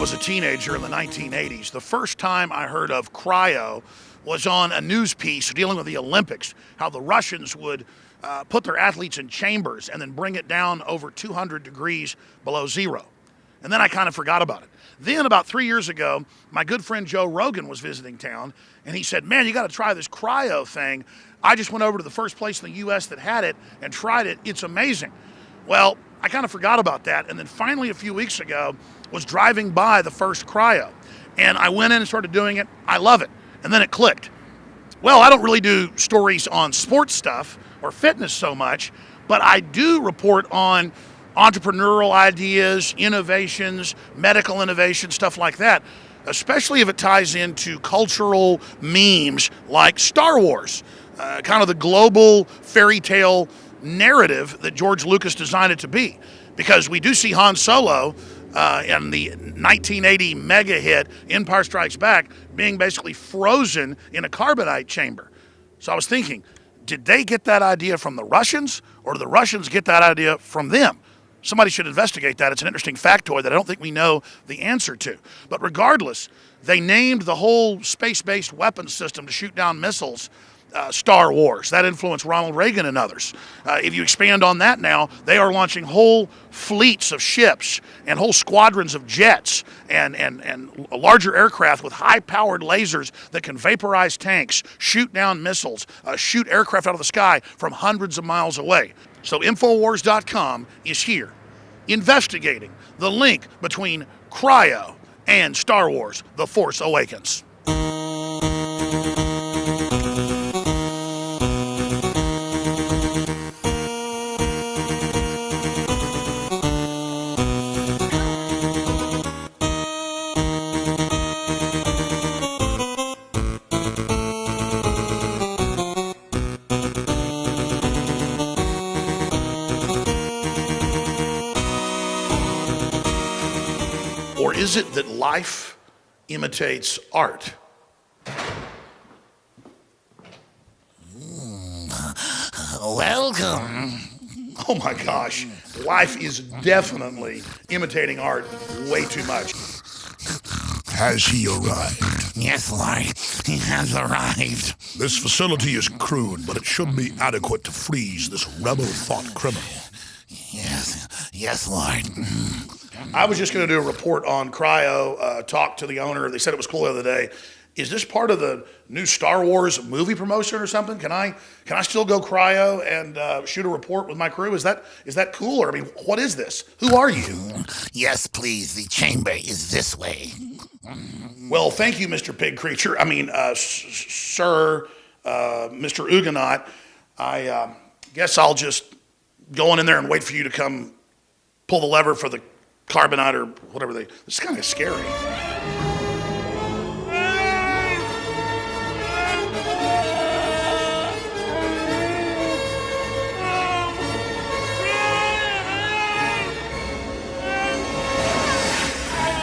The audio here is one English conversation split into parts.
was a teenager in the 1980s, the first time I heard of cryo was on a news piece dealing with the Olympics, how the Russians would put their athletes in chambers and then bring it down over 200 degrees below zero. And then I kind of forgot about it. Then about 3 years ago, my good friend Joe Rogan was visiting town, and he said, man, you got to try this cryo thing. I just went over to the first place in the U.S. that had it and tried it. It's amazing. Well, I kind of forgot about that, and then finally a few weeks ago was driving by the first cryo, and I went in and started doing it. I love it. And then it clicked. Well, I don't really do stories on sports stuff or fitness so much, but I do report on entrepreneurial ideas, innovations, medical innovation, stuff like that, especially if it ties into cultural memes like Star Wars, kind of the global fairy tale narrative that George Lucas designed it to be. Because we do see Han Solo in the 1980 mega hit Empire Strikes Back being basically frozen in a carbonite chamber. So I was thinking, did they get that idea from the Russians, or did the Russians get that idea from them? Somebody should investigate that. It's an interesting factoid that I don't think we know the answer to. But regardless, they named the whole space-based weapons system to shoot down missiles Star Wars. That influenced Ronald Reagan and others. If you expand on that now, they are launching whole fleets of ships and whole squadrons of jets and larger aircraft with high-powered lasers that can vaporize tanks, shoot down missiles, shoot aircraft out of the sky from hundreds of miles away. So Infowars.com is here investigating the link between cryo and Star Wars: The Force Awakens. Or is it that life imitates art? Welcome. Oh my gosh, life is definitely imitating art way too much. Has he arrived? Yes, Lord, he has arrived. This facility is crude, but it should be adequate to freeze this rebel-thought criminal. Yes, Lord. I was just going to do a report on cryo, talk to the owner. They said it was cool the other day. Is this part of the new Star Wars movie promotion or something? Can I still go cryo and shoot a report with my crew? Is that cool? Or I mean, what is this? Who are you? Yes, please. The chamber is this way. Well, thank you, Mr. Pig Creature. I mean, Sir, Mr. Huguenot. I guess I'll just go on in there and wait for you to come pull the lever for the carbonite or whatever this is kind of scary.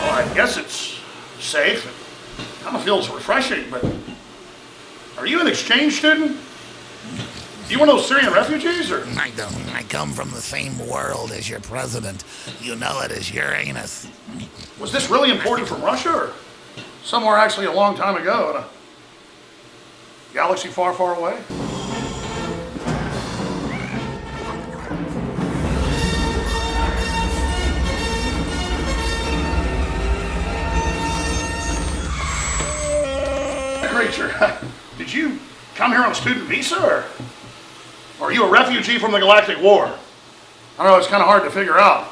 Well, I guess it's safe. It kind of feels refreshing, but are you an exchange student? You one of those Syrian refugees, or? I don't. I come from the same world as your president. You know it as Uranus. Was this really imported from Russia, or somewhere actually a long time ago in a galaxy far, far away? Creature, did you come here on a student visa, or are you a refugee from the Galactic War? I don't know, it's kind of hard to figure out.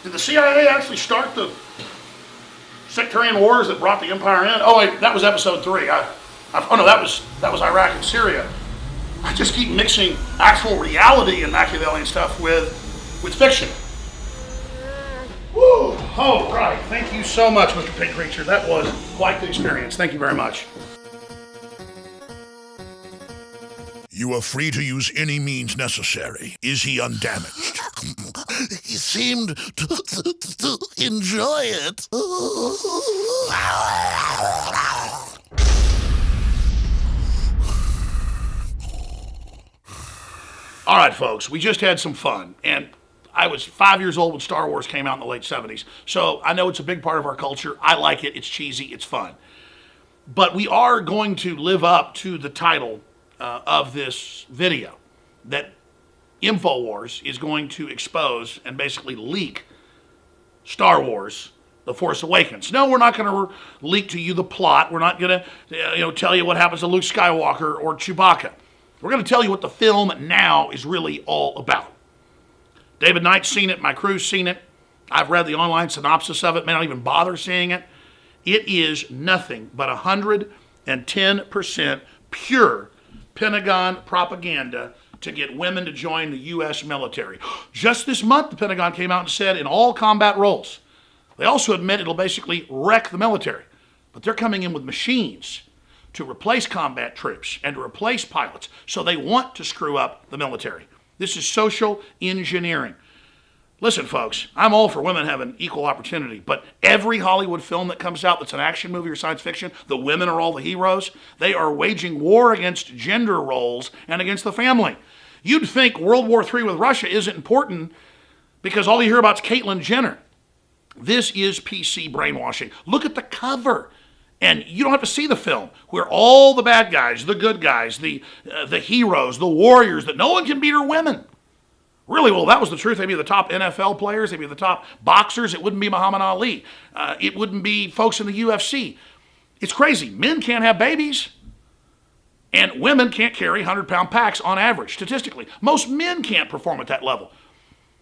Did the CIA actually start the sectarian wars that brought the Empire in? Oh wait, that was episode 3. Oh no, that was Iraq and Syria. I just keep mixing actual reality and Machiavellian stuff with fiction. Woo! Oh, right. Thank you so much, Mr. Pig Creature. That was quite the experience. Thank you very much. You are free to use any means necessary. Is he undamaged? He seemed to enjoy it. All right, folks, we just had some fun, and I was 5 years old when Star Wars came out in the late 70s. So I know it's a big part of our culture. I like it. It's cheesy. It's fun. But we are going to live up to the title of this video that InfoWars is going to expose and basically leak Star Wars, The Force Awakens. No, we're not going to leak to you the plot. We're not going to tell you what happens to Luke Skywalker or Chewbacca. We're going to tell you what the film now is really all about. David Knight's seen it. My crew's seen it. I've read the online synopsis of it. May not even bother seeing it. It is nothing but 110% pure Pentagon propaganda to get women to join the U.S. military. Just this month, the Pentagon came out and said in all combat roles. They also admit it'll basically wreck the military. But they're coming in with machines to replace combat troops and to replace pilots. So they want to screw up the military. This is social engineering. Listen, folks, I'm all for women having equal opportunity, but every Hollywood film that comes out that's an action movie or science fiction, the women are all the heroes. They are waging war against gender roles and against the family. You'd think World War III with Russia isn't important because all you hear about is Caitlyn Jenner. This is PC brainwashing. Look at the cover. And you don't have to see the film, where all the bad guys, the good guys, the heroes, the warriors, that no one can beat are women. Really, well, that was the truth. They'd be the top NFL players. They'd be the top boxers. It wouldn't be Muhammad Ali. It wouldn't be folks in the UFC. It's crazy. Men can't have babies. And women can't carry 100-pound packs on average, statistically. Most men can't perform at that level.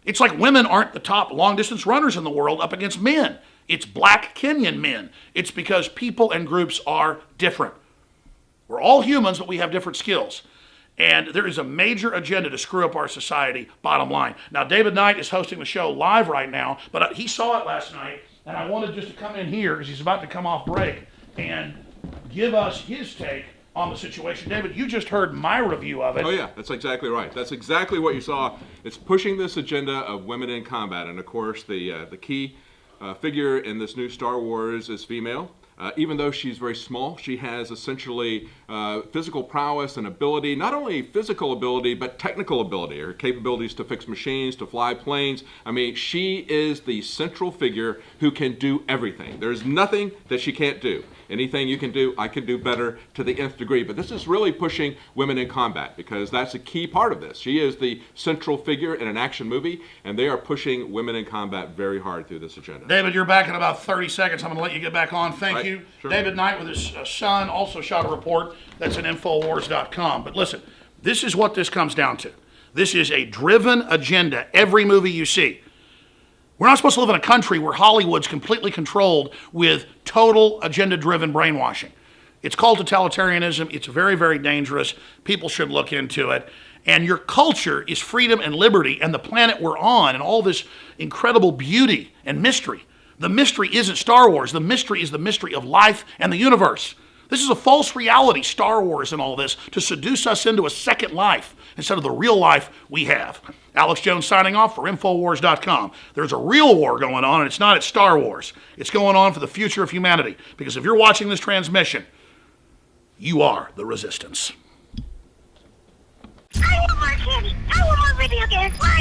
It's like women aren't the top long-distance runners in the world up against men. It's black Kenyan men. It's because people and groups are different. We're all humans, but we have different skills. And there is a major agenda to screw up our society, bottom line. Now, David Knight is hosting the show live right now, but he saw it last night, and I wanted just to come in here, as he's about to come off break, and give us his take on the situation. David, you just heard my review of it. Oh yeah, that's exactly right. That's exactly what you saw. It's pushing this agenda of women in combat, and of course the key figure in this new Star Wars is female. Even though she's very small, she has essentially physical prowess and ability, not only physical ability, but technical ability, her capabilities to fix machines, to fly planes. I mean, she is the central figure who can do everything. There's nothing that she can't do. Anything you can do, I can do better to the nth degree. But this is really pushing women in combat because that's a key part of this. She is the central figure in an action movie, and they are pushing women in combat very hard through this agenda. David, you're back in about 30 seconds. I'm going to let you get back on. Thank you. Sure. David Knight with his son also shot a report. That's at Infowars.com. But listen, this is what this comes down to. This is a driven agenda. Every movie you see. We're not supposed to live in a country where Hollywood's completely controlled with total agenda-driven brainwashing. It's called totalitarianism. It's very, very dangerous. People should look into it. And your culture is freedom and liberty and the planet we're on and all this incredible beauty and mystery. The mystery isn't Star Wars. The mystery is the mystery of life and the universe. This is a false reality, Star Wars and all this, to seduce us into a second life instead of the real life we have. Alex Jones signing off for Infowars.com. There's a real war going on, and it's not at Star Wars. It's going on for the future of humanity. Because if you're watching this transmission, you are the resistance. I want more candy. I want more video games. Lie.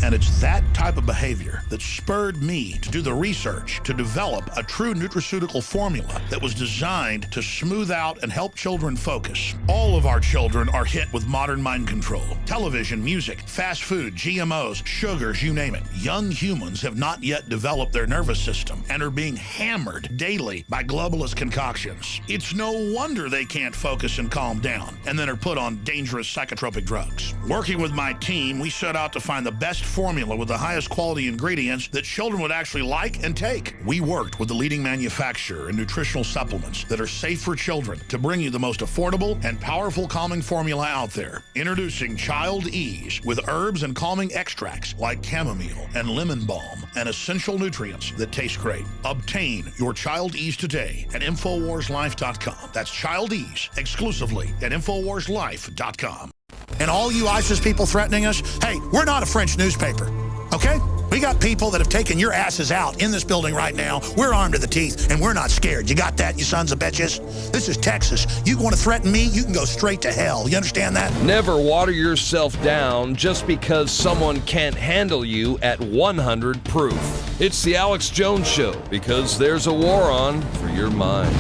And it's that type of behavior that spurred me to do the research to develop a true nutraceutical formula that was designed to smooth out and help children focus. All of our children are hit with modern mind control. Television, music, fast food, GMOs, sugars, you name it. Young humans have not yet developed their nervous system and are being hammered daily by globalist concoctions. It's no wonder they can't focus and calm down and then are put on dangerous psychotropic drugs. Working with my team, we set out to find the best formula with the highest quality ingredients that children would actually like and take. We worked with the leading manufacturer in nutritional supplements that are safe for children to bring you the most affordable and powerful calming formula out there. Introducing Child Ease with herbs and calming extracts like chamomile and lemon balm and essential nutrients that taste great. Obtain your Child Ease today at InfoWarsLife.com. That's Child Ease exclusively at InfoWarsLife.com. And all you ISIS people threatening us, hey, we're not a French newspaper. okay? We got people that have taken your asses out in this building right now. We're armed to the teeth, and we're not scared. You got that, you sons of bitches? This is Texas. You want to threaten me, you can go straight to hell. You understand that? Never water yourself down just because someone can't handle you at 100 proof. It's the Alex Jones Show, because there's a war on for your mind.